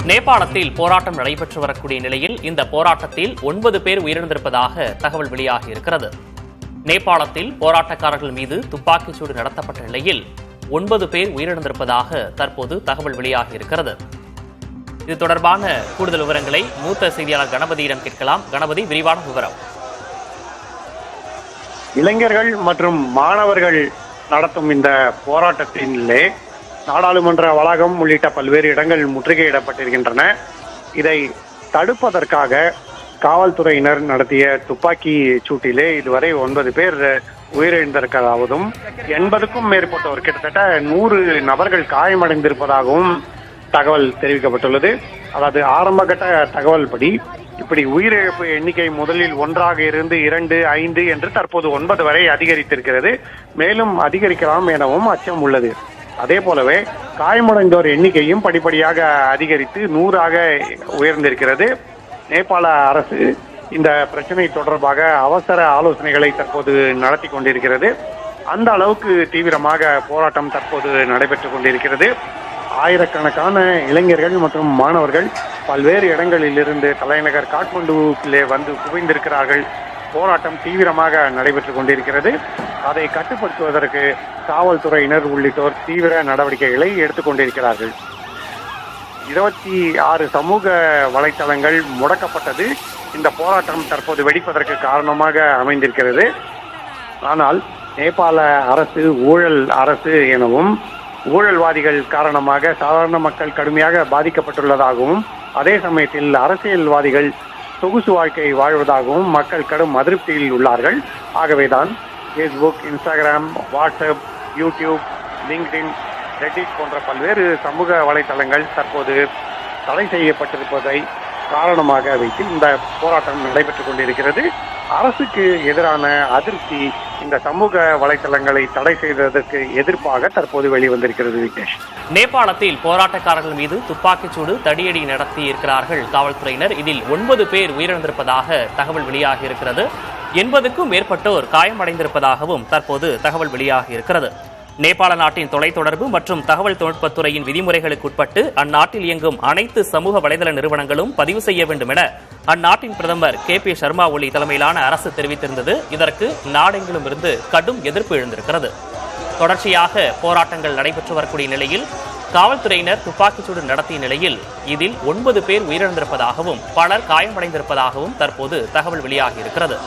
நேபாளத்தில் போராட்டம் நடைபெற்று வரக்கூடிய நிலையில் இந்த போராட்டத்தில் 9 பேர் உயிரிழந்திருப்பதாக தகவல் வெளியாகியிருக்கிறது. நேபாளத்தில் போராட்டக்காரர்கள் மீது துப்பாக்கிச்சூடு நடத்தப்பட்ட நிலையில் 9 பேர் உயிரிழந்திருப்பதாக தற்போது தகவல் வெளியாகியிருக்கிறது. இது தொடர்பான கூடுதல் விவரங்களை மூத்த செய்தியாளர் கணபதியிடம் கேட்கலாம். கணபதி, விரிவான விவரம். இளைஞர்கள் மற்றும் மாணவர்கள் நடத்தும் இந்த போராட்டத்திலே நாடாளுமன்ற வளாகம் உள்ளிட்ட பல்வேறு இடங்கள் முற்றுகையிடப்பட்டிருக்கின்றன. இதை தடுப்பதற்காக காவல்துறையினர் நடத்திய துப்பாக்கி சூட்டிலே இதுவரை 9 பேர் உயிரிழந்திருப்பதாகவும் 80க்கும் மேற்பட்டோர் கிட்டத்தட்ட 100 நபர்கள் காயமடைந்திருப்பதாகவும் தகவல் தெரிவிக்கப்பட்டுள்ளது. அதாவது ஆரம்பகட்ட தகவல் படி இப்படி உயிரிழப்பு எண்ணிக்கை முதலில் 1ஆக இருந்து 2, 5 என்று தற்போது 9 வரை அதிகரித்திருக்கிறது. மேலும் அதிகரிக்கலாம் எனவும் அச்சம் உள்ளது. அதே போலவே காயமடைந்தோர் எண்ணிக்கையும் படிப்படியாக அதிகரித்து 100ஆக உயர்ந்திருக்கிறது. நேபாள அரசு இந்த பிரச்சனை தொடர்பாக அவசர ஆலோசனைகளை தற்போது நடத்தி கொண்டிருக்கிறது. அந்த அளவுக்கு தீவிரமாக போராட்டம் தற்போது நடைபெற்றுக் கொண்டிருக்கிறது. ஆயிரக்கணக்கான இளைஞர்கள் மற்றும் மாணவர்கள் பல்வேறு இடங்களில் இருந்து தலைநகர் காட்மண்டுவிலே வந்து குவிந்திருக்கிறார்கள். போராட்டம் தீவிரமாக நடைபெற்றுக் கொண்டிருக்கிறது. அதை கட்டுப்படுத்துவதற்கு காவல்துறையினர் உள்ளிட்டோர் தீவிர நடவடிக்கைகளை எடுத்துக்கொண்டிருக்கிறார்கள். 26 சமூக வலைத்தளங்கள் முடக்கப்பட்டது இந்த போராட்டம் தற்போது வெடிப்பதற்கு காரணமாக அமைந்திருக்கிறது. ஆனால் நேபாள அரசு ஊழல் அரசு எனவும் ஊழல்வாதிகள் காரணமாக சாதாரண மக்கள் கடுமையாக பாதிக்கப்பட்டுள்ளதாகவும் அதே சமயத்தில் அரசியல்வாதிகள் சொகுசு வாழ்க்கை வாழ்வதாகவும் மக்கள் கடும் அதிருப்தியில் உள்ளார்கள். ஆகவேதான் Facebook, Instagram, WhatsApp, YouTube, LinkedIn, Reddit போன்ற பல்வேறு சமூக வலைத்தளங்கள் தற்போது தடை செய்யப்பட்டிருப்பதை காரணமாக வைத்து இந்த போராட்டம் நடைபெற்றுக் கொண்டிருக்கிறது. அரசுக்கு எதிரான அதிருப்தி இந்த சமூக வலைத்தளங்களை தடை செய்ததற்கு எதிர்ப்பாக தற்போது வெளிவந்திருக்கிறது. விக்னேஷ், நேபாளத்தில் போராட்டக்காரர்கள் மீது துப்பாக்கிச்சூடு தடியடி நடத்தி இருக்கிறார்கள் காவல்துறையினர். இதில் 9 பேர் உயிரிழந்திருப்பதாக தகவல் வெளியாகியிருக்கிறது. 80க்கும் மேற்பட்டோர் காயமடைந்திருப்பதாகவும் தற்போது தகவல் வெளியாகியிருக்கிறது. நேபாள நாட்டின் தொலைத்தொடர்பு மற்றும் தகவல் தொழில்நுட்பத்துறையின் விதிமுறைகளுக்கு உட்பட்டு அந்நாட்டில் இயங்கும் அனைத்து சமூக வலைதள நிறுவனங்களும் பதிவு செய்ய வேண்டும் என அந்நாட்டின் பிரதமர் KP சர்மா ஒலி தலைமையிலான அரசு தெரிவித்திருந்தது. இதற்கு நாடெங்கிலும் இருந்து கடும் எதிர்ப்பு எழுந்திருக்கிறது. தொடர்ச்சியாக போராட்டங்கள் நடைபெற்று வரக்கூடிய நிலையில் காவல்துறையினர் துப்பாக்கிச்சூடு நடத்திய நிலையில் இதில் 9 பேர் உயிரிழந்திருப்பதாகவும் பலர் காயமடைந்திருப்பதாகவும் தற்போது தகவல் வெளியாகியிருக்கிறது.